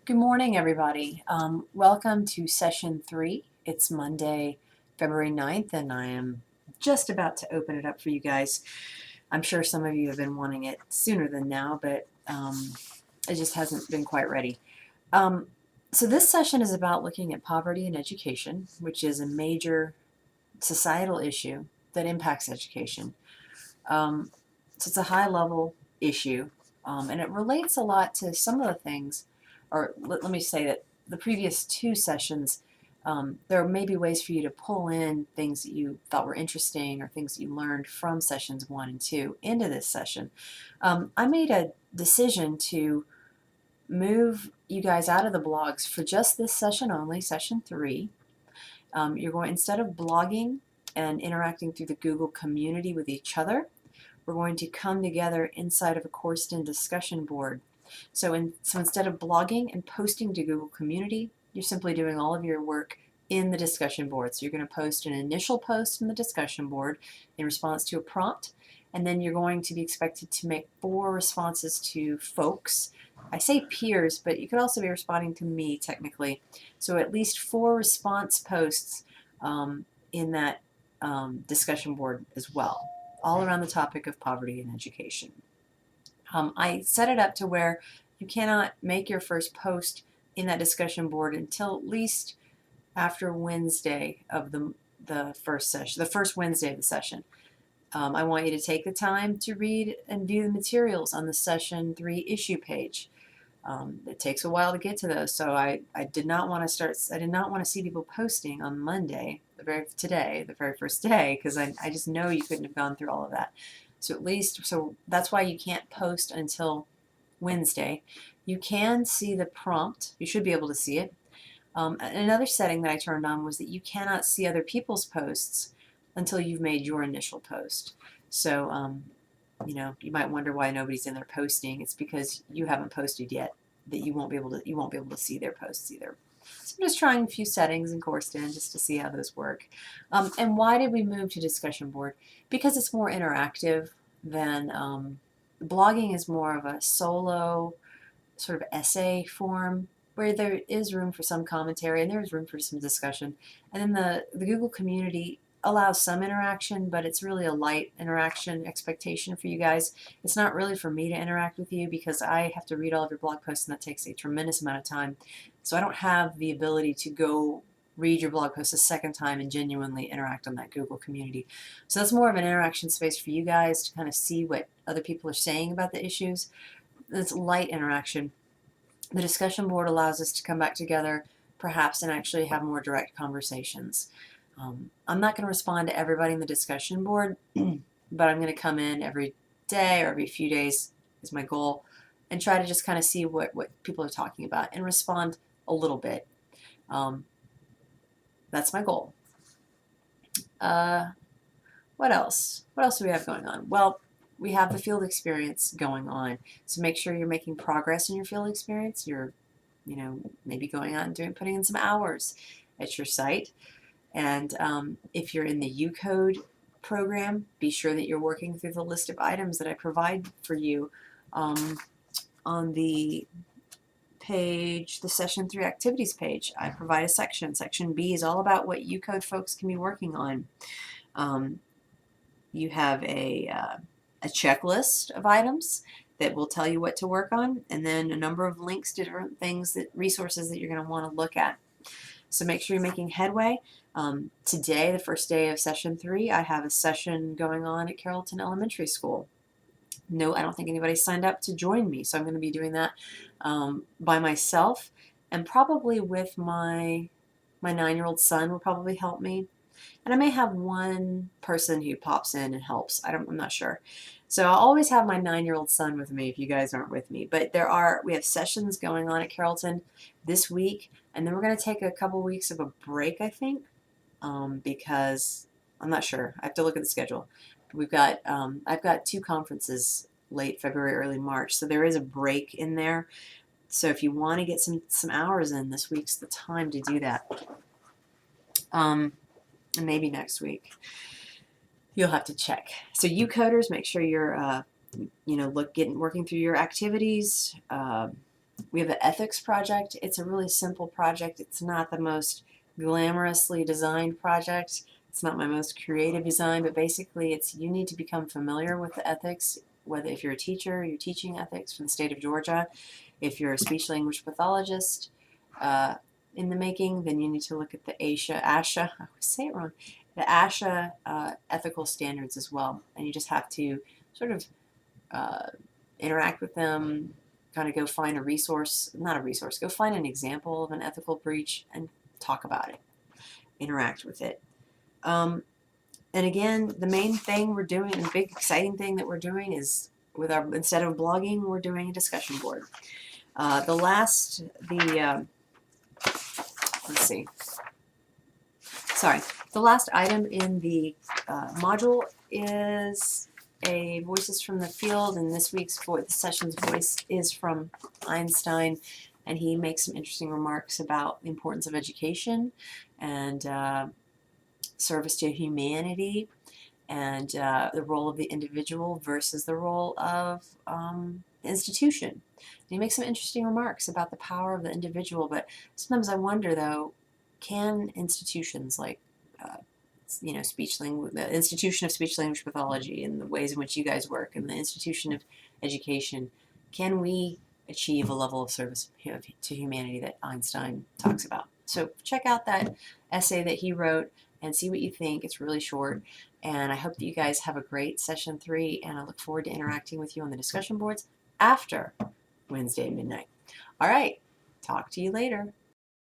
Good morning, everybody. Welcome to session 3. It's Monday, February 9th, and I am just about to open it up for you guys. I'm sure some of you have been wanting it sooner than now, but it just hasn't been quite ready. So this session is about looking at poverty in education, which is a major societal issue that impacts education. So it's a high-level issue, and it relates a lot to some of the things, or let me say that the previous 2 sessions, there may be ways for you to pull in things that you thought were interesting or things that you learned from sessions 1 and 2 into this session. I made a decision to move you guys out of the blogs for just this session only, session 3. You're going, instead of blogging and interacting through the Google community with each other, we're going to come together inside of a coursed-in discussion board. So instead of blogging and posting to Google Community, you're simply doing all of your work in the discussion board. So you're going to post an initial post in the discussion board in response to a prompt, and then you're going to be expected to make 4 responses to folks. I say peers, but you could also be responding to me technically. So at least 4 response posts in that discussion board as well, all around the topic of poverty and education. I set it up to where you cannot make your first post in that discussion board until at least after Wednesday of the first session, the first Wednesday of the session. I want you to take the time to read and view the materials on the session 3 issue page. It takes a while to get to those, so I did not want to see people posting on Monday, the very first day, because I just know you couldn't have gone through all of that. So that's why you can't post until Wednesday. You can see the prompt. You should be able to see it. Another setting that I turned on was that you cannot see other people's posts until you've made your initial post. So you might wonder why nobody's in there posting. It's because you haven't posted yet, that you won't be able to see their posts either. So I'm just trying a few settings in coursed-in just to see how those work. And why did we move to discussion board? Because it's more interactive than blogging is more of a solo sort of essay form where there is room for some commentary and there's room for some discussion. And then the Google community allows some interaction, but it's really a light interaction expectation for you guys. It's not really for me to interact with you because I have to read all of your blog posts and that takes a tremendous amount of time. So I don't have the ability to go read your blog post a second time and genuinely interact on that Google community. So that's more of an interaction space for you guys to kind of see what other people are saying about the issues. It's light interaction. The discussion board allows us to come back together perhaps and actually have more direct conversations. I'm not going to respond to everybody in the discussion board, but I'm going to come in every day or every few days is my goal and try to just kind of see what people are talking about and respond a little bit. That's my goal. What else? What else do we have going on? Well, we have the field experience going on. So make sure you're making progress in your field experience. You're, maybe going out and putting in some hours at your site. And if you're in the UCode program, be sure that you're working through the list of items that I provide for you on the page, the session 3 activities page. I provide a section. Section B is all about what UCode folks can be working on. You have a checklist of items that will tell you what to work on, and then a number of links to different things, resources that you're going to want to look at. So make sure you're making headway. Today, the first day of session 3, I have a session going on at Carrollton Elementary School. No, I don't think anybody signed up to join me, so I'm going to be doing that by myself, and probably with my 9-year-old son will probably help me. And I may have one person who pops in and helps. I'm not sure. So I'll always have my 9-year-old son with me if you guys aren't with me. But we have sessions going on at Carrollton this week, and then we're going to take a couple weeks of a break, I think, because I'm not sure. I have to look at the schedule. I've got 2 conferences late February, early March, so there is a break in there. So if you want to get some hours in, this week's the time to do that. And maybe next week. You'll have to check. So you coders, make sure you're working through your activities. We have the ethics project. It's a really simple project. It's not the most glamorously designed project. It's not my most creative design, but basically you need to become familiar with the ethics, whether if you're a teacher, you're teaching ethics for the state of Georgia. If you're a speech-language pathologist in the making, then you need to look at the ASHA, I always say it wrong, the ASHA ethical standards as well. And you just have to sort of interact with them, kind of go find a resource, not a resource, go find an example of an ethical breach and talk about it, interact with it. And again, the main thing we're doing, the big exciting thing that we're doing is instead of blogging, we're doing a discussion board. Let's see. Sorry, the last item in the module is a Voices from the Field, and this session's voice is from Einstein, and he makes some interesting remarks about the importance of education and service to humanity, and the role of the individual versus the role of the institution. And he makes some interesting remarks about the power of the individual, but sometimes I wonder, though, can institutions like the Institution of Speech Language Pathology and the ways in which you guys work and the Institution of Education, can we achieve a level of service to humanity that Einstein talks about? So check out that essay that he wrote and see what you think. It's really short, and I hope that you guys have a great session 3, and I look forward to interacting with you on the discussion boards after Wednesday at midnight. All right, talk to you later.